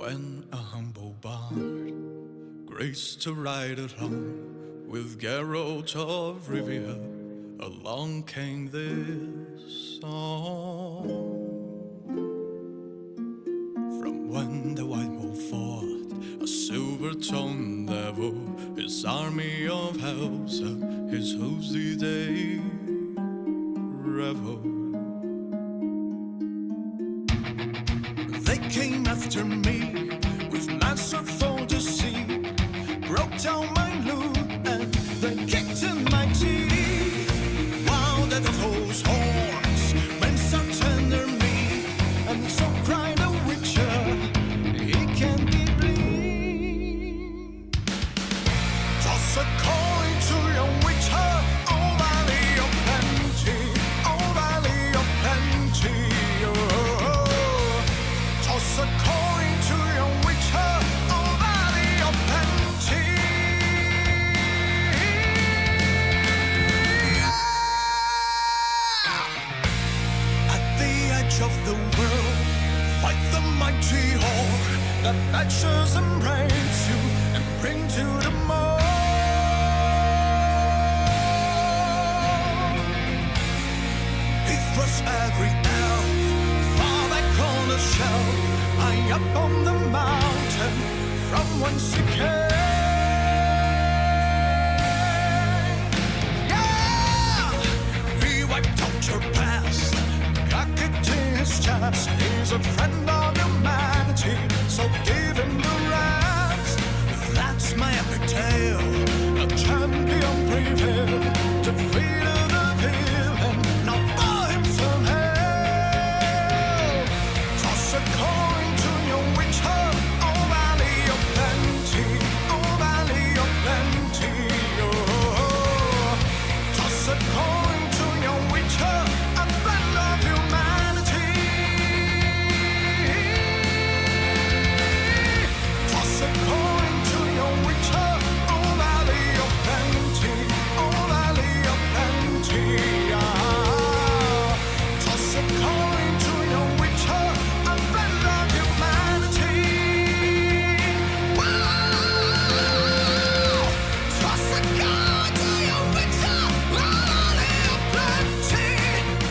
When a humble bard graced to ride along with Geralt of Rivia, along came this song. From when the white wolf fought a silver-tongued devil, his army of hells, his hooves did they revel. They came after me with masterful deceit, broke down my loot and they kicked in my teeth. While the devil's horns went so tender me, and so cried the witcher, he can't be bleed. Toss a coin to your witcher, oh valley of plenty, oh valley of plenty, oh. Toss a coin to your witcher, oh valley of plenty. At the edge of the world, fight the mighty horde that batches and breaks you and bring to the mold. He thrusts every elf far back on the shelf, high up on the mountain from whence he came. Yeah! He wiped out your past, cock it to his chest. He's a friend of humanity, so give him the rest. That's my epic tale, a champion prevailed, defeated the villain, now for him some hell. Toss a coin to your witcher, oh valley of plenty, oh valley of plenty, oh. Toss a coin to your witcher, a friend of humanity. Toss a coin to your witcher, oh valley of plenty, oh valley of plenty, ah. Toss a coin to your witcher, a friend of humanity. Wow! Toss a coin to your witcher, valley of plenty,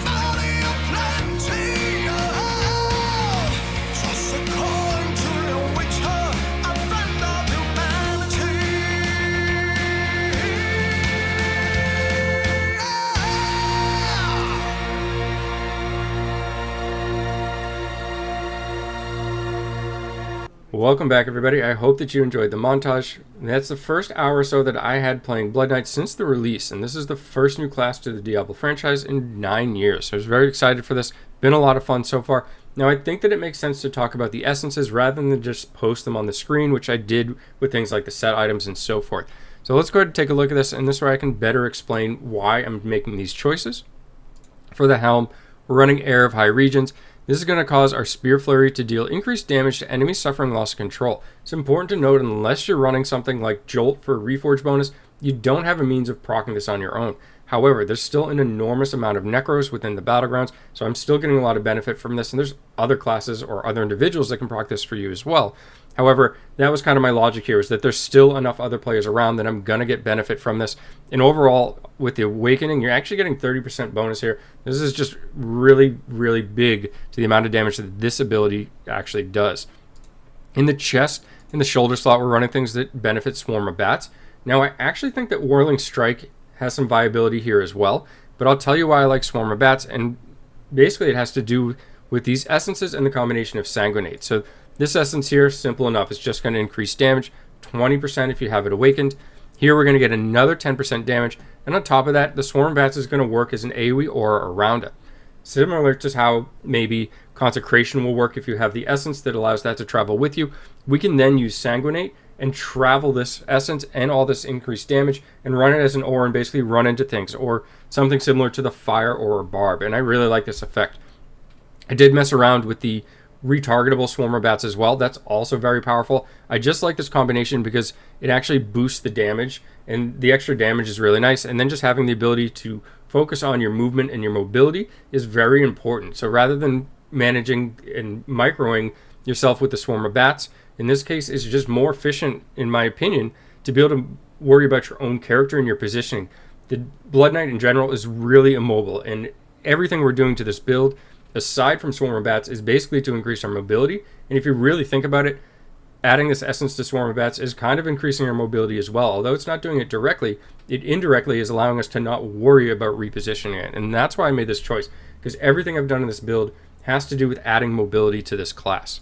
valley of plenty, oh. Toss a coin to your witcher, a friend of humanity. Welcome back, everybody. I hope that you enjoyed the montage. That's the first hour or so that I had playing Blood Knight since the release, and this is the first new class to the Diablo franchise in 9 years. So I was very excited for this. Been a lot of fun so far. Now, I think that it makes sense to talk about the essences rather than just post them on the screen, which I did with things like the set items and so forth. So let's go ahead and take a look at this, and this way I can better explain why I'm making these choices. For the helm, we're running Air of High Regions. This is going to cause our Spear Flurry to deal increased damage to enemies suffering loss of control. It's important to note, unless you're running something like Jolt for a Reforge bonus, you don't have a means of proccing this on your own. However, there's still an enormous amount of Necros within the Battlegrounds, so I'm still getting a lot of benefit from this, and there's other classes or other individuals that can proc this for you as well. However, that was kind of my logic here, is that there's still enough other players around that I'm going to get benefit from this. And overall, with the Awakening, you're actually getting 30% bonus here. This is just really, really big to the amount of damage that this ability actually does. In the chest, in the shoulder slot, we're running things that benefit Swarm of Bats. Now, I actually think that Whirling Strike has some viability here as well, but I'll tell you why I like Swarm of Bats, and basically it has to do with these essences and the combination of Sanguinate. So this essence here, simple enough, it's just going to increase damage, 20% if you have it awakened. Here we're going to get another 10% damage, and on top of that, the Swarm of Bats is going to work as an AoE aura around it. Similar to how maybe Consecration will work if you have the essence that allows that to travel with you, we can then use Sanguinate and travel this essence and all this increased damage and run it as an aura and basically run into things, or something similar to the Fire or Barb, and I really like this effect. I did mess around with the retargetable Swarmer Bats as well. That's also very powerful. I just like this combination because it actually boosts the damage, and the extra damage is really nice, and then just having the ability to focus on your movement and your mobility is very important. So rather than managing and microing yourself with the swarm of bats. In this case, it's just more efficient, in my opinion, to be able to worry about your own character and your positioning. The Blood Knight in general is really immobile, and everything we're doing to this build, aside from swarm of bats, is basically to increase our mobility. And if you really think about it, adding this essence to swarm of bats is kind of increasing our mobility as well. Although it's not doing it directly, it indirectly is allowing us to not worry about repositioning it. And that's why I made this choice, because everything I've done in this build has to do with adding mobility to this class.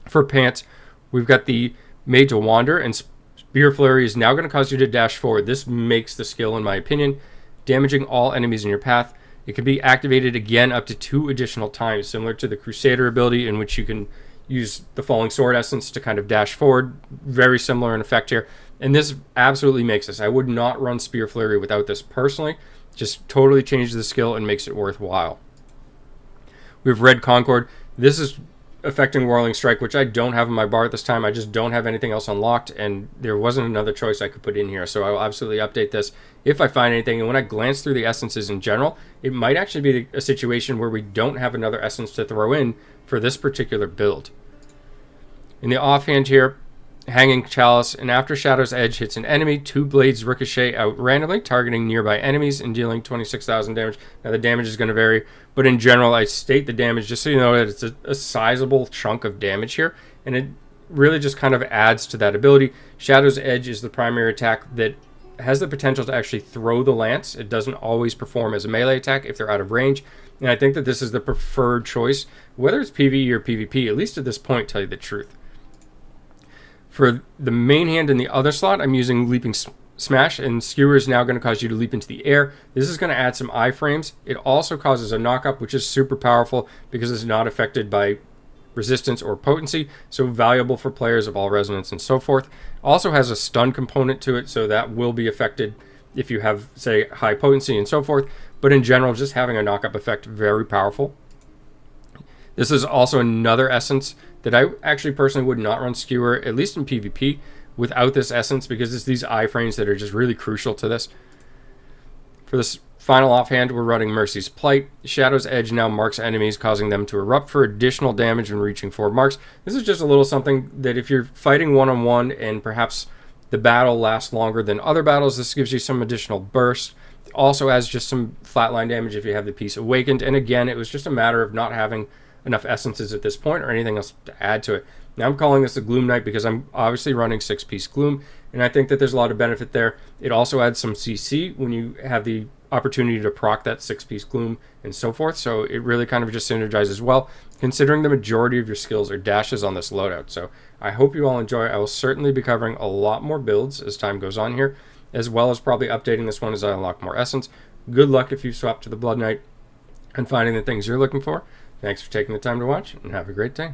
For pants, we've got the Made to Wander, and Spear Flurry is now going to cause you to dash forward. This makes the skill, in my opinion, damaging all enemies in your path. It can be activated again up to 2 additional times, similar to the Crusader ability, in which you can use the Falling Sword essence to kind of dash forward. Very similar in effect here. And this absolutely makes this. I would not run Spear Flurry without this personally. Just totally changes the skill and makes it worthwhile. We have Red Concord. This is affecting Whirling Strike, which I don't have in my bar at this time. I just don't have anything else unlocked, and there wasn't another choice I could put in here, so I will absolutely update this if I find anything. And when I glance through the essences in general, it might actually be a situation where we don't have another essence to throw in for this particular build. In the offhand here, Hanging Chalice, and after Shadow's Edge hits an enemy, 2 blades ricochet out randomly, targeting nearby enemies and dealing 26,000 damage. Now the damage is going to vary, but in general, I state the damage just so you know that it's a sizable chunk of damage here, and it really just kind of adds to that ability. Shadow's Edge is the primary attack that has the potential to actually throw the lance. It doesn't always perform as a melee attack if they're out of range, and I think that this is the preferred choice, whether it's PvE or PvP, at least at this point, tell you the truth. For the main hand in the other slot, I'm using Leaping Smash, and Skewer is now going to cause you to leap into the air. This is going to add some iframes. It also causes a knockup, which is super powerful because it's not affected by resistance or potency, so valuable for players of all resonance and so forth. Also has a stun component to it, so that will be affected if you have, say, high potency and so forth. But in general, just having a knockup effect, very powerful. This is also another essence that I actually personally would not run Skewer, at least in PvP, without this essence, because it's these iframes that are just really crucial to this. For this final offhand, we're running Mercy's Plight. Shadow's Edge now marks enemies, causing them to erupt for additional damage when reaching 4 marks. This is just a little something that if you're fighting one-on-one and perhaps the battle lasts longer than other battles, this gives you some additional burst. Also has just some flatline damage if you have the piece awakened. And again, it was just a matter of not having enough essences at this point or anything else to add to it. Now I'm calling this a Gloom Knight because I'm obviously running 6-piece Gloom, and I think that there's a lot of benefit there. It also adds some CC when you have the opportunity to proc that 6-piece Gloom and so forth, so it really kind of just synergizes well, considering the majority of your skills are dashes on this loadout. So I hope you all enjoy. I will certainly be covering a lot more builds as time goes on here, as well as probably updating this one as I unlock more essence. Good luck if you swap to the Blood Knight and finding the things you're looking for. Thanks for taking the time to watch, and have a great day.